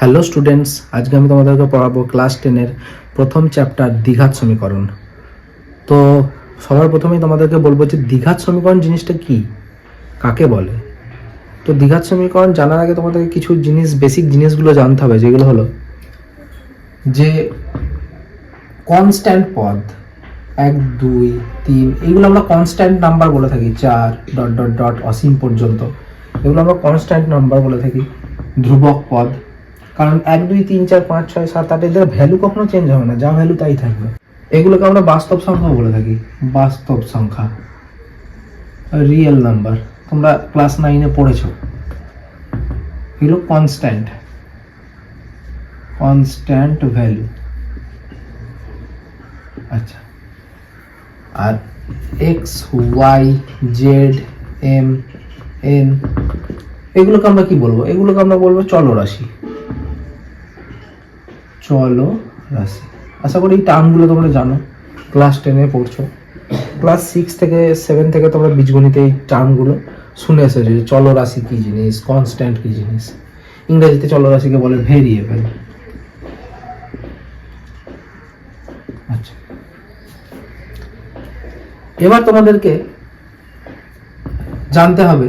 Hello students, আজকে আমি তোমাদেরকে পড়াবো ক্লাস 10-এর প্রথম চ্যাপ্টার দ্বিঘাত সমীকরণ। তো সবার প্রথমেই তোমাদেরকে বলবো যে দ্বিঘাত সমীকরণ জিনিসটা কি, কাকে বলে। তো দ্বিঘাত সমীকরণ জানার আগে তোমাদেরকে কিছু বেসিক জিনিসগুলো জানতে হবে, যেগুলো হলো যে কনস্ট্যান্ট পদ 1, 2, 3 এগুলো আমরা কনস্ট্যান্ট নাম্বার বলে থাকি। 4 ডট ডট ডট অসীম পর্যন্ত এগুলো আমরা কনস্ট্যান্ট নাম্বার বলে থাকি, ধ্রুবক পদ। কারণ 1, 2, 3, 4, 5, 6, 7, 8 এদের ভ্যালু কখনো চেঞ্জ হবে না, যা ভ্যালু তাই থাকবে। এগুলোকে আমরা বাস্তব সংখ্যা বলে থাকি, বাস্তব সংখ্যা, রিয়েল নাম্বার। তোমরা ক্লাস 9-এ পড়েছো। এগুলো কনস্ট্যান্ট ভ্যালু। আচ্ছা, আর X, Y, Z, M, N এগুলোকে আমরা কি বলবো? এগুলোকে আমরা বলবো চলরাশি। আশা করি এই টার্মগুলো তোমরা জানো, ক্লাস 10-এ পড়ছো। ক্লাস 6 থেকে 7 থেকে তোমরা বীজগণিতে এই টার্মগুলো শুনে এসেছো, যে চলরাশি কি জিনিস, কনস্ট্যান্ট কি জিনিস। ইংরেজিতে চলরাশিকে বলে ভেরিয়েবল। আচ্ছা, এবার তোমাদেরকে জানতে হবে,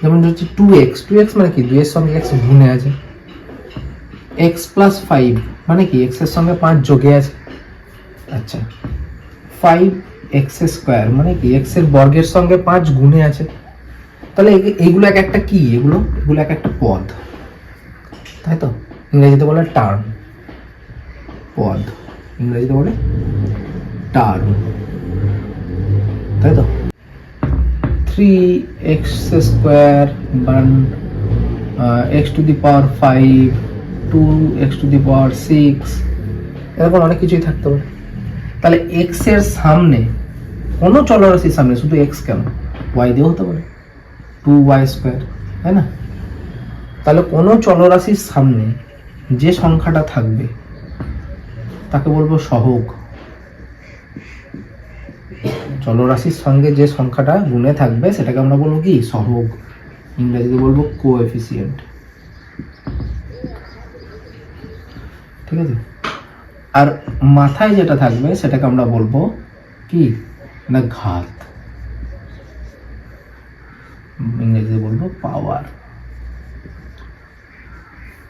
যেমন হচ্ছে 2x মানে কি? 2 এর সঙ্গে x গুণে আছে। x + 5 মানে কি? x এর সঙ্গে 5 যোগে আছে। আচ্ছা, 5x² মানে কি? x এর বর্গের সঙ্গে 5 গুণে আছে। তাহলে এইগুলো এক একটা কি? এগুলো এক একটা পদ, তাই তো? ইংরেজিতে বলে টার্ম। পদ ইংরেজিতে বলে টার্ম, তাই তো? 3x² x⁵, 2x⁶, এরকম অনেক কিছুই থাকতে পারে। তাহলে x এর সামনে কোনো চলরাশির সামনে শুধু x কেন, y দিয়েও হতে পারে, 2y², তাই না? তাহলে কোনো চলরাশির সামনে যে সংখ্যাটা থাকবে তাকে বলবো সহগ। চলরাশির সঙ্গে যে সংখ্যাটা গুণে থাকবে সেটাকে আমরা বলবো কি? সহগ। ইংরেজিতে বলবো কোএফিসিয়েন্ট। ঠিক আছে? আর মাথায় যেটা থাকবে সেটাকে আমরা বলবো কি না? ঘাত। ইংরেজিতে বলবো পাওয়ার।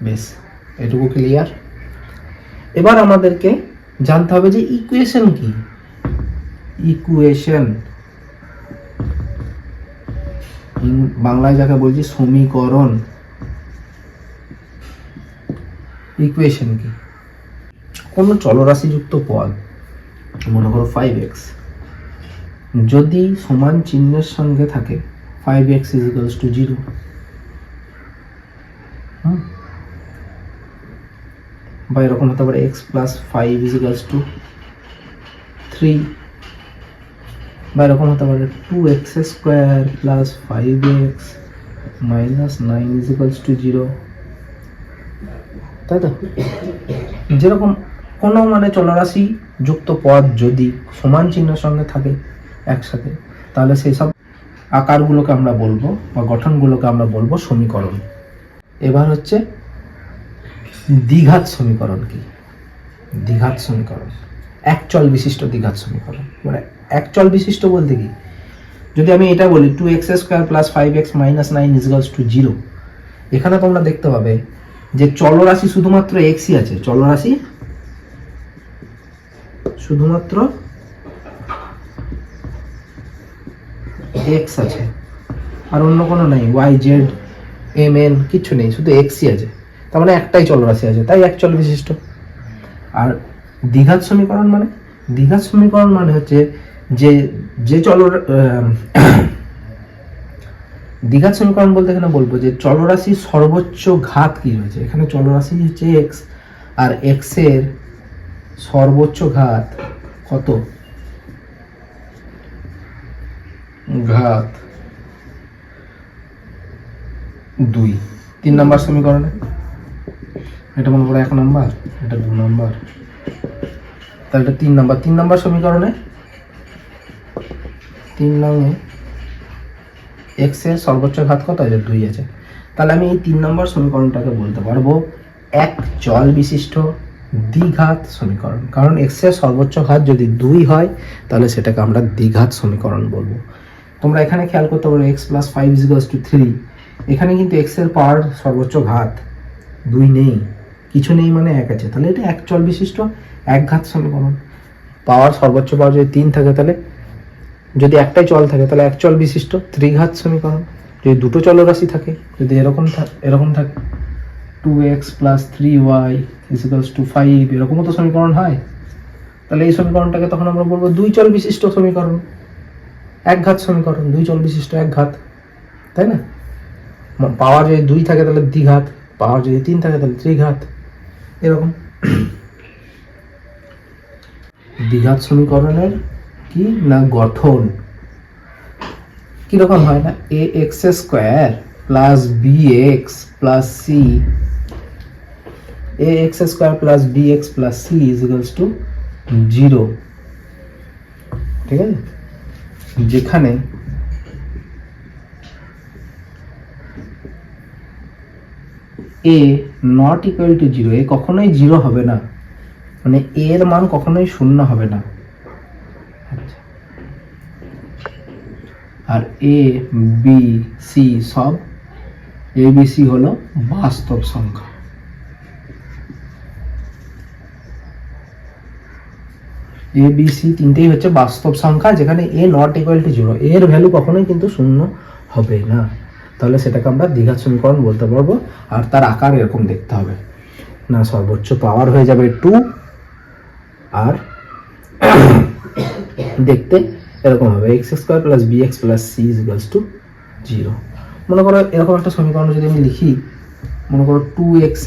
বেশ, এটুকু ক্লিয়ার। এবার আমাদেরকে জানতে হবে যে ইকুয়েশন কি। ইকুয়েশন বাংলায় যাকে বলছি সমীকরণ। ইকুয়েশন কি? কোন চলরাশিযুক্ত পদ, মনে করো 5x, যদি সমান চিহ্নের সঙ্গে থাকে 5x = 0, বা এরকম হতে পারে x + 5 = 3, বা এরকম হতে পারে 2x² + 5x - 9 = 0, তাই তো? যেরকম কোনো চলরাশি যুক্ত পদ যদি সমান চিহ্নের সঙ্গে থাকে একসাথে, তাহলে সেই সব আকারগুলোকে আমরা বলবো বা গঠনগুলোকে আমরা বলবো সমীকরণ। এবার হচ্ছে দ্বিঘাত সমীকরণ কি? দ্বিঘাত সমীকরণ একচল বিশিষ্ট দ্বিঘাত সমীকরণ। মানে একচল বিশিষ্ট বলতে কি? যদি আমি এটা বলি 2x² + 5x - 9 = 0, এখানে তোমরা দেখতে পাবে যে চলরাশি শুধুমাত্র xই আছে। চলরাশি শুধুমাত্র x আছে, আর অন্য কোনো নাই, y, z, m, n কিছু নেই, শুধু xই আছে। তার মানে একটাই চলরাশি আছে, তাই একচল বিশিষ্ট। আর দ্বিঘাত সমীকরণ মানে? দ্বিঘাত সমীকরণ মানে হচ্ছে যে দ্বিঘাত সমীকরণ বলতে এখানে বলবো যে চলরাশির সর্বোচ্চ ঘাত কি হয়েছে। এখানে চলরাশি হচ্ছে x, আর x এর সর্বোচ্চ ঘাত কত? ঘাত 2। 3 নম্বর সমীকরণে এটা মনে করো 1 নম্বর, এটা 2 নম্বর, তাহলে এটা 3 নম্বর। 3 নম্বর সমীকরণে 3 নংয়ে x এর সর্বোচ্চ ঘাত কত আছে? 2 আছে। তাহলে আমি এই 3 নম্বর সমীকরণটাকে বলতে পারবো এক চল বিশিষ্ট দ্বিঘাত সমীকরণ। কারণ এক্স এর সর্বোচ্চ ঘাত যদি 2 হয় তাহলে সেটাকে আমরা দ্বিঘাত সমীকরণ বলবো। তোমরা এখানে খেয়াল করতে পারো x + 5 = 3, এখানে কিন্তু x এর পাওয়ার সর্বোচ্চ ঘাত 2 নেই, কিছু নেই মানে 1 আছে, তাহলে এটা এক চল বিশিষ্ট একঘাত সমীকরণ। পাওয়ার সর্বোচ্চ পাওয়ার যদি 3 থাকে, তাহলে যদি একটাই চল থাকে তাহলে এক চল বিশিষ্ট ত্রিঘাত সমীকরণ। যদি দুটো চলরাশি থাকে, যদি এরকম থাকে 2x + 3y = 5, এরকমও তো সমীকরণ হয়, তাহলে এই সমীকরণটাকে তখন আমরা বলবো দুই চল বিশিষ্ট সমীকরণ, একঘাত সমীকরণ, দুই চল বিশিষ্ট একঘাত, তাই না? পাওয়ার যদি 2 থাকে তাহলে দ্বিঘাত, পাওয়ার যদি 3 থাকে তাহলে ত্রিঘাত, এরকম। দ্বিঘাত সমীকরণের কি না গঠন কিরকম হয় না, ax² + bx + c, ax² + bx + c = 0, ঠিক আছে? যেখানে a not equal to 0, এ কখনোই 0 হবে না, মানে a এর মান কখনোই 0 হবে না। আর a b c সব a b c হলো বাস্তব সংখ্যা। a b c তিনটেই হচ্ছে বাস্তব সংখ্যা, যেখানে a not equal to 0, এর ভ্যালু কখনোই কিন্তু 0 হবে না, তাহলে সেটাকে আমরা দ্বিঘাত সমীকরণ বলতে পারবো। আর তার আকার এরকম দেখতে হবে না, সর্বোচ্চ পাওয়ার হয়ে যাবে 2, আর দেখতে এরকম হবে x² + bx + c = 0। মনে করো এরকম একটা সমীকরণ যদি আমি লিখি, মনে করো 2x²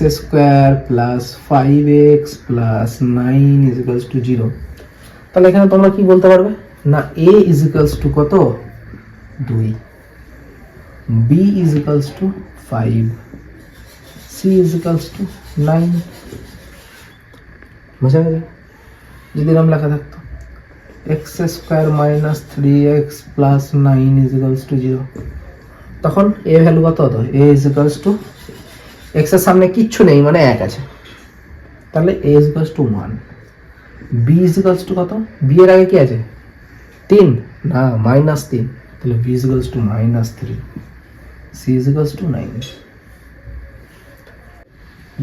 + 5x + 9 = 0, তাহলে এখানে তোমরা কি বলতে পারবে না, a = কত 2, b = 5, c = 9, বুঝা গেল? যদি এরকম লেখা থাকতো x² - 3x + 9 = 0, তখন a ভ্যালু কত হতো, a = x এর সামনে কিচ্ছু নেই মানে 1 আছে, তাহলে a = 1, b = কত, b এর আগে কি আছে 3 না -3, তাহলে b = -3, c = 9।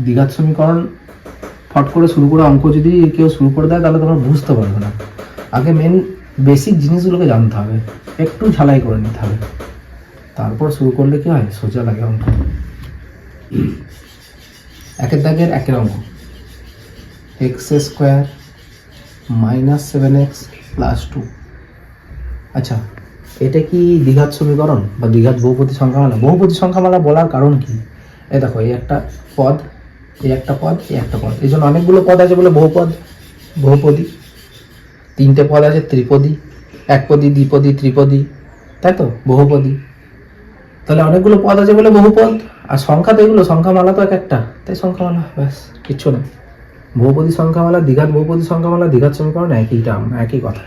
দ্বিঘাত সমীকরণ ফট করে শুরু করে অঙ্ক যদি কেউ শুরু করে দেয় তাহলে তোমরা বুঝতে পারবে না। আগে মেন বেসিক জিনিসগুলোকে জানতে হবে, একটু ঝালাই করে নিতে হবে, তারপর শুরু করলে কি হয়, সোজা লাগে অঙ্ক। একের দাগের একের অঙ্ক, x² - 7x + 2। আচ্ছা, এটা কি দ্বিঘাত সমীকরণ বা দ্বিঘাত বহুপদী সংখ্যামালা? বহুপদী সংখ্যামালা বলার কারণ কি, এই দেখো এই একটা পদ, এই একটা পদ, এই একটা পদ, এই জন্য অনেকগুলো পদ আছে বলে বহুপদী। 3টে পদ আছে ত্রিপদী, একপদী, দ্বিপদী, ত্রিপদী, তাই তো বহুপদী। তাহলে অনেকগুলো পদ আছে বলে বহুপদ, আর সংখ্যা তো এগুলো, সংখ্যামালা তো একটা, তাই সংখ্যামালা, ব্যাস কিচ্ছু না। বহুপদী সংখ্যামালা, দ্বিঘাত বহুপদী সংখ্যামালা, দ্বিঘাত সমীকরণ একই টার্ম, একই কথা।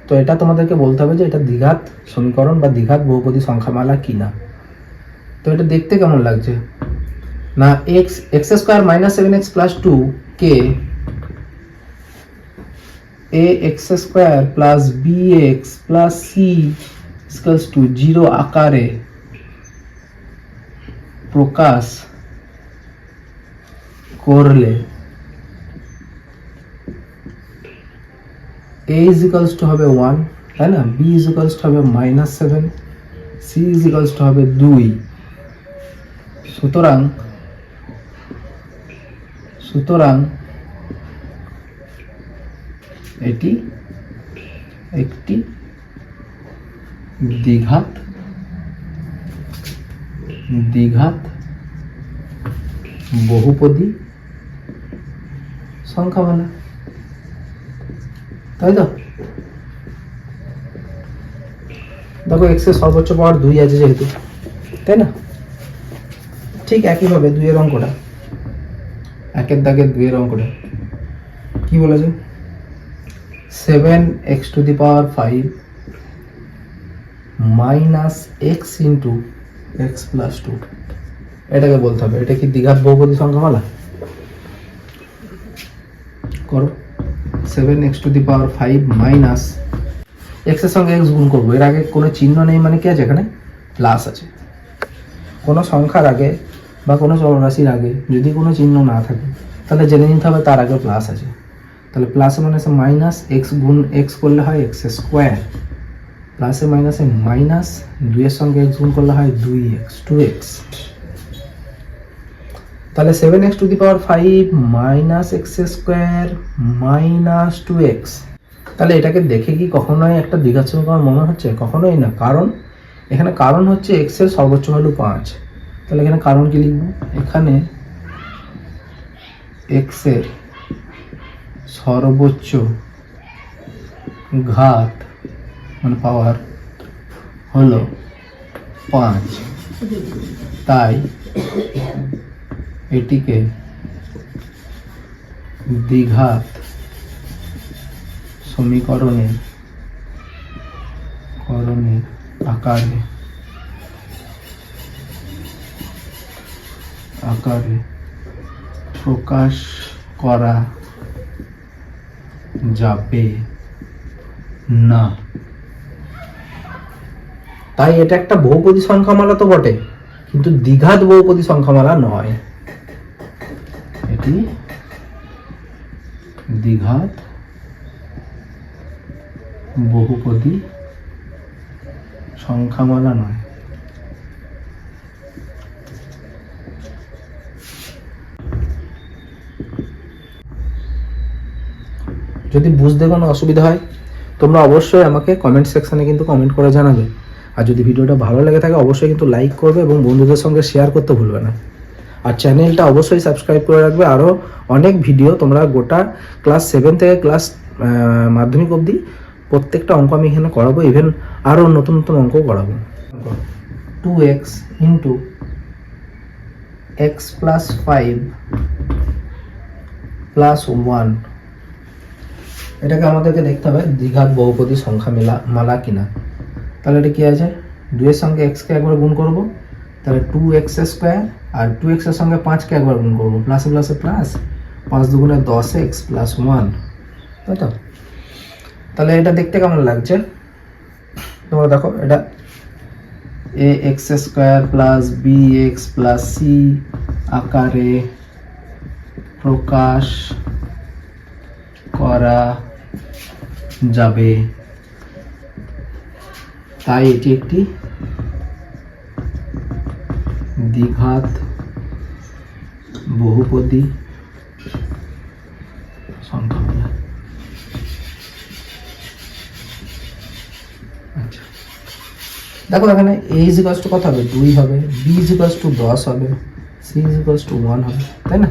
তো এটা তোমাদেরকে বলতে হবে যে এটা দ্বিঘাত সমীকরণ বা দ্বিঘাত বহুপদী সংখ্যামালা কিনা। তো এটা দেখতে কেমন লাগছে না, x² - 7x + 2 কে ax² + bx + c = 0 আকারে প্রকাশ করলে a = হবে 1, তাই না, b = হবে -7, c = হবে 2। সুতরাং এটি একটি দ্বিঘাত বহুপদী সংখ্যামালা, তাই তো? দেখো x এর সর্বোচ্চ পাওয়ার 2 আছে যেহেতু, তাই না? ঠিক একইভাবে 2 এর অঙ্কটা, একের দাগের 2 এর অঙ্কটা কি বলেছে, 7x⁵ - x × x + 2, এটাকে বলতে হবে এটা কি দ্বিঘাত বহুপদী সংখ্যামালা। করো 7x⁵ মাইনাস এক্সের সঙ্গে এক্স গুণ করবো, এর আগে কোনো চিহ্ন নেই মানে কি আছে, এখানে প্লাস আছে। কোনো সংখ্যার আগে বা কোনো চলরাশির আগে যদি কোনো চিহ্ন না থাকে তাহলে জেনে নিতে হবে তার আগে প্লাস আছে। তাহলে প্লাসে মাইনাসে মাইনাস, এক্স গুণ এক্স করলে হয় এক্স স্কোয়ার, প্লাসে মাইনাসে মাইনাস, 2-এর সঙ্গে এক্স গুণ করলে হয় 2x 2x। তাহলে 7x⁵ minus x square minus 2x। তাহলে এটাকে দেখে কি কখনোই একটা দ্বিঘাত সমীকরণ মনে হচ্ছে? কখনোই না। কারণ এখানে কারণ হচ্ছে এক্স এর সর্বোচ্চ ভ্যালু 5। তাহলে এখানে কারণ কি লিখব? এখানে এক্স এর সর্বোচ্চ ঘাত মানে পাওয়ার হলো 5, তাই এটিকে দ্বিঘাত সমীকরণের আকারে প্রকাশ করা যাবে না। তাই এটা একটা বহুপদী সংখ্যামালা তো বটে, কিন্তু দ্বিঘাত বহুপদী সংখ্যামালা নয়। এটি দ্বিঘাত বহুপদী সংখ্যামালা নয়। যদি বুঝতে কোনো অসুবিধা হয় তোমরা অবশ্যই আমাকে কমেন্ট সেকশনে কিন্তু কমেন্ট করে জানাবে। আর যদি ভিডিওটা ভালো লেগে থাকে অবশ্যই কিন্তু লাইক করবে এবং বন্ধুদের সঙ্গে শেয়ার করতে ভুলবে না। আর চ্যানেলটা অবশ্যই সাবস্ক্রাইব করে রাখবে। আরও অনেক ভিডিও তোমরা গোটা ক্লাস 7 থেকে ক্লাস মাধ্যমিক অবধি প্রত্যেকটা অঙ্ক আমি এখানে করাবো, ইভেন আরও নতুন নতুন অঙ্ক করাবো। 2x into x plus 5 plus 1, এটাকে আমাদেরকে দেখতে হবে দ্বিঘাত বহুপদী সংখ্যা মালা কিনা। তাহলে এটা কি আছে? 2-এর সঙ্গে এক্সকে একবার গুণ করব, তাহলে 2x², আর 2x এর সঙ্গে 5কে একবার গুণ করবো, প্লাসে প্লাসে প্লাস, 5 দুগুণে 10x প্লাস 1, তাই তো? তাহলে এটা দেখতে কেমন লাগছে তোমরা দেখো, এটা ax² plus bx plus c আকারে প্রকাশ করা যাবে, তাই এটি একটি দ্বিঘাত বহুপদী সংখ্যামালা। আচ্ছা দেখো এখানে a = কত হবে? 2 হবে, b = 10 হবে, c = 1 হবে, তাই না?